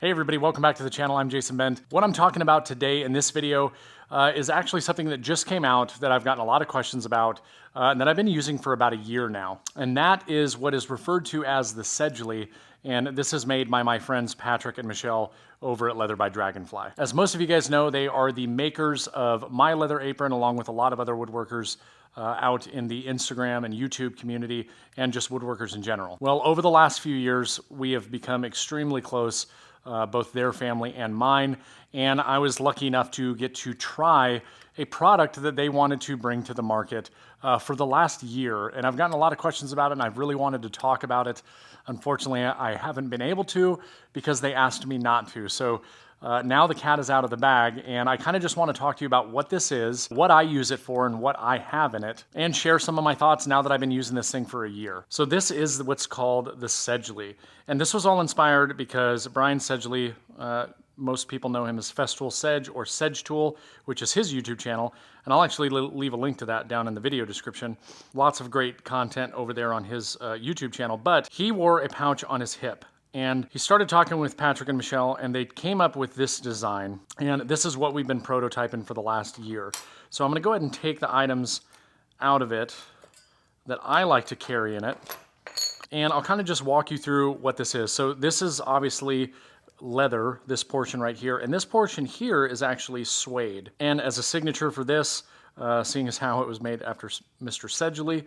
Hey everybody, welcome back to the channel. I'm Jason Bent. What I'm talking about today in this video is actually something that just came out that I've gotten a lot of questions about and that I've been using for about a year now. And that is what is referred to as the Sedgeley. And this is made by my friends Patrick and Michelle over at Leather by Dragonfly. As most of you guys know, they are the makers of my leather apron along with a lot of other woodworkers out in the Instagram and YouTube community and just woodworkers in general. Well, over the last few years, we have become extremely close, both their family and mine, and I was lucky enough to get to try a product that they wanted to bring to the market for the last year, and I've gotten a lot of questions about it, and I've really wanted to talk about it. Unfortunately, I haven't been able to because they asked me not to. So now the cat is out of the bag, and I kind of just want to talk to you about what this is, what I use it for, and what I have in it, and share some of my thoughts now that I've been using this thing for a year. So this is what's called the Sedgeley, and this was all inspired because Brian Sedgeley, most people know him as Festool Sedge or Sedge Tool, which is his YouTube channel, and I'll actually leave a link to that down in the video description. Lots of great content over there on his YouTube channel, but he wore a pouch on his hip. And he started talking with Patrick and Michelle, and they came up with this design. And this is what we've been prototyping for the last year. So I'm going to go ahead and take the items out of it that I like to carry in it. And I'll kind of just walk you through what this is. So this is obviously leather, this portion right here. And this portion here is actually suede. And as a signature for this, seeing as how it was made after Mr. Sedgeley,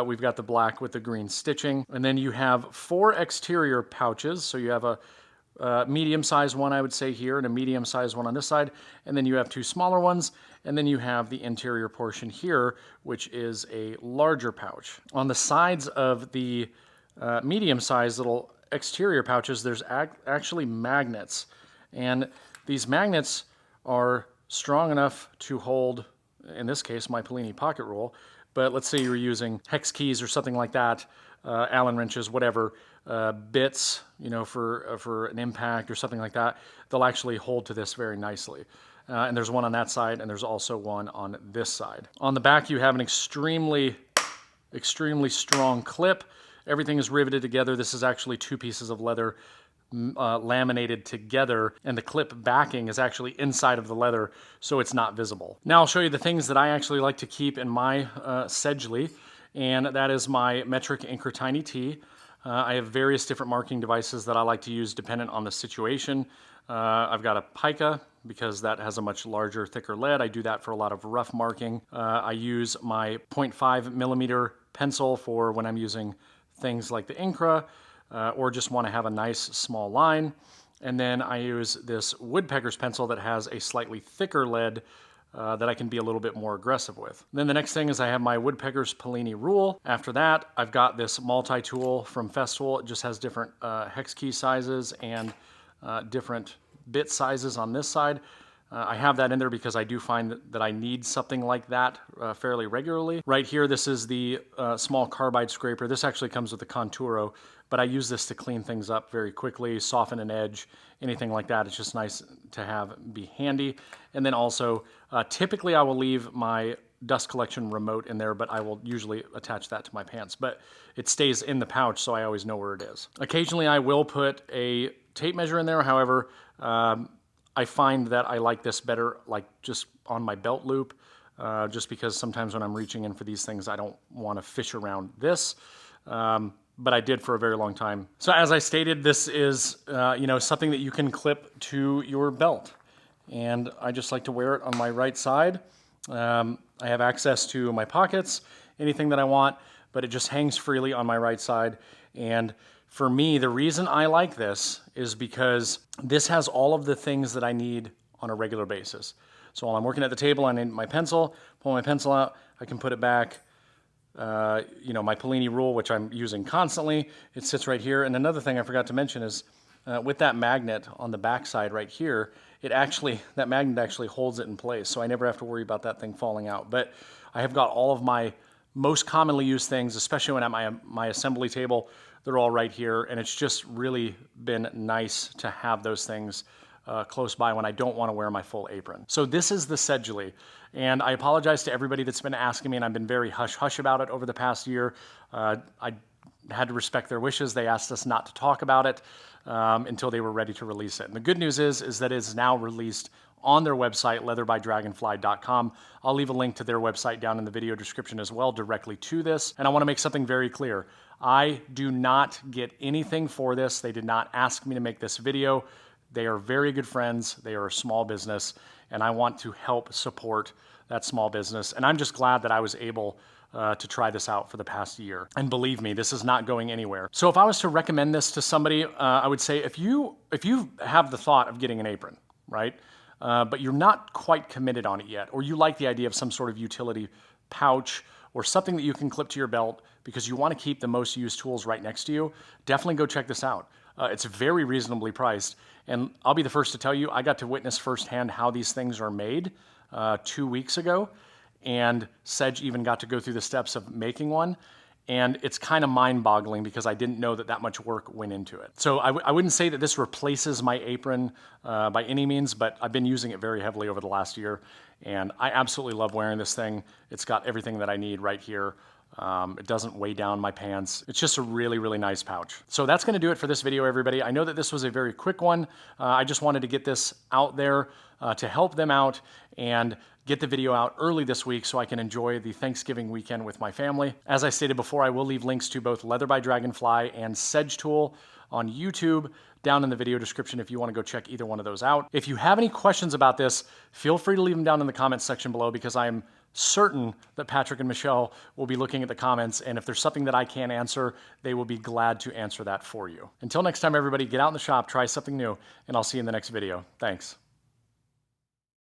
we've got the black with the green stitching. And then you have 4 exterior pouches. So you have a medium-sized one, I would say, here, and a medium-sized one on this side. And then you have 2 smaller ones. And then you have the interior portion here, which is a larger pouch. On the sides of the medium-sized little exterior pouches, there's actually magnets. And these magnets are strong enough to hold, in this case, my Polini pocket rule. But let's say you're using hex keys or something like that, Allen wrenches, whatever, bits, you know, for an impact or something like that, they'll actually hold to this very nicely. And there's one on that side, and there's also one on this side. On the back, you have an extremely strong clip. Everything is riveted together. This is actually 2 pieces of leather laminated together, and the clip backing is actually inside of the leather, so it's not visible. Now I'll show you the things that I actually like to keep in my Sedgeley, and that is my metric Inker Tiny T. I have various different marking devices that I like to use dependent on the situation. I've got a pica because that has a much larger, thicker lead. I do that for a lot of rough marking. I use my 0.5 millimeter pencil for when I'm using things like the Incra, or just want to have a nice small line. And then I use this woodpecker's pencil that has a slightly thicker lead that I can be a little bit more aggressive with. Then the next thing is I have my woodpecker's Polini rule. After that, I've got this multi-tool from Festool. It just has different hex key sizes and different bit sizes on this side. I have that in there because I do find that I need something like that fairly regularly. Right here, this is the small carbide scraper. This actually comes with the Conturo, but I use this to clean things up very quickly, soften an edge, anything like that. It's just nice to have, be handy. And then also, typically I will leave my dust collection remote in there, but I will usually attach that to my pants. But it stays in the pouch, so I always know where it is. Occasionally I will put a tape measure in there. However, I find that I like this better, like just on my belt loop, just because sometimes when I'm reaching in for these things, I don't want to fish around this, but I did for a very long time. So as I stated, this is you know, something that you can clip to your belt, and I just like to wear it on my right side. I have access to my pockets, anything that I want, but it just hangs freely on my right side. And for me, the reason I like this is because this has all of the things that I need on a regular basis. So while I'm working at the table, I need my pencil, pull my pencil out, I can put it back. You know, my Polini rule, which I'm using constantly, it sits right here. And another thing I forgot to mention is with that magnet on the back side right here, that magnet actually holds it in place. So I never have to worry about that thing falling out. But I have got all of my most commonly used things, especially when at my assembly table. They're all right here, and it's just really been nice to have those things close by when I don't want to wear my full apron. So this is the Sedgeley, and I apologize to everybody that's been asking me, and I've been very hush-hush about it over the past year. I had to respect their wishes. They asked us not to talk about it. until they were ready to release it. And the good news is that it's now released on their website, leatherbydragonfly.com. I'll leave a link to their website down in the video description as well, directly to this. And I want to make something very clear. I do not get anything for this. They did not ask me to make this video. They are very good friends. They are a small business, and I want to help support that small business. And I'm just glad that I was able to try this out for the past year. And believe me, this is not going anywhere. So if I was to recommend this to somebody, I would say if you have the thought of getting an apron, right? But you're not quite committed on it yet, or you like the idea of some sort of utility pouch or something that you can clip to your belt because you want to keep the most used tools right next to you, definitely go check this out. It's very reasonably priced, and I'll be the first to tell you, I got to witness firsthand how these things are made 2 weeks ago, and Sedge even got to go through the steps of making one, and it's kind of mind-boggling because I didn't know that that much work went into it. So I wouldn't say that this replaces my apron by any means, but I've been using it very heavily over the last year, and I absolutely love wearing this thing. It's got everything that I need right here. It doesn't weigh down my pants. It's just a really, really nice pouch. So that's going to do it for this video, everybody. I know that this was a very quick one. I just wanted to get this out there to help them out and get the video out early this week so I can enjoy the Thanksgiving weekend with my family. As I stated before, I will leave links to both Leather by Dragonfly and Sedge Tool on YouTube down in the video description if you want to go check either one of those out. If you have any questions about this, feel free to leave them down in the comments section below because I'm certain that Patrick and Michelle will be looking at the comments, and if there's something that I can't answer, they will be glad to answer that for you. Until next time, everybody, get out in the shop, try something new, and I'll see you in the next video. Thanks.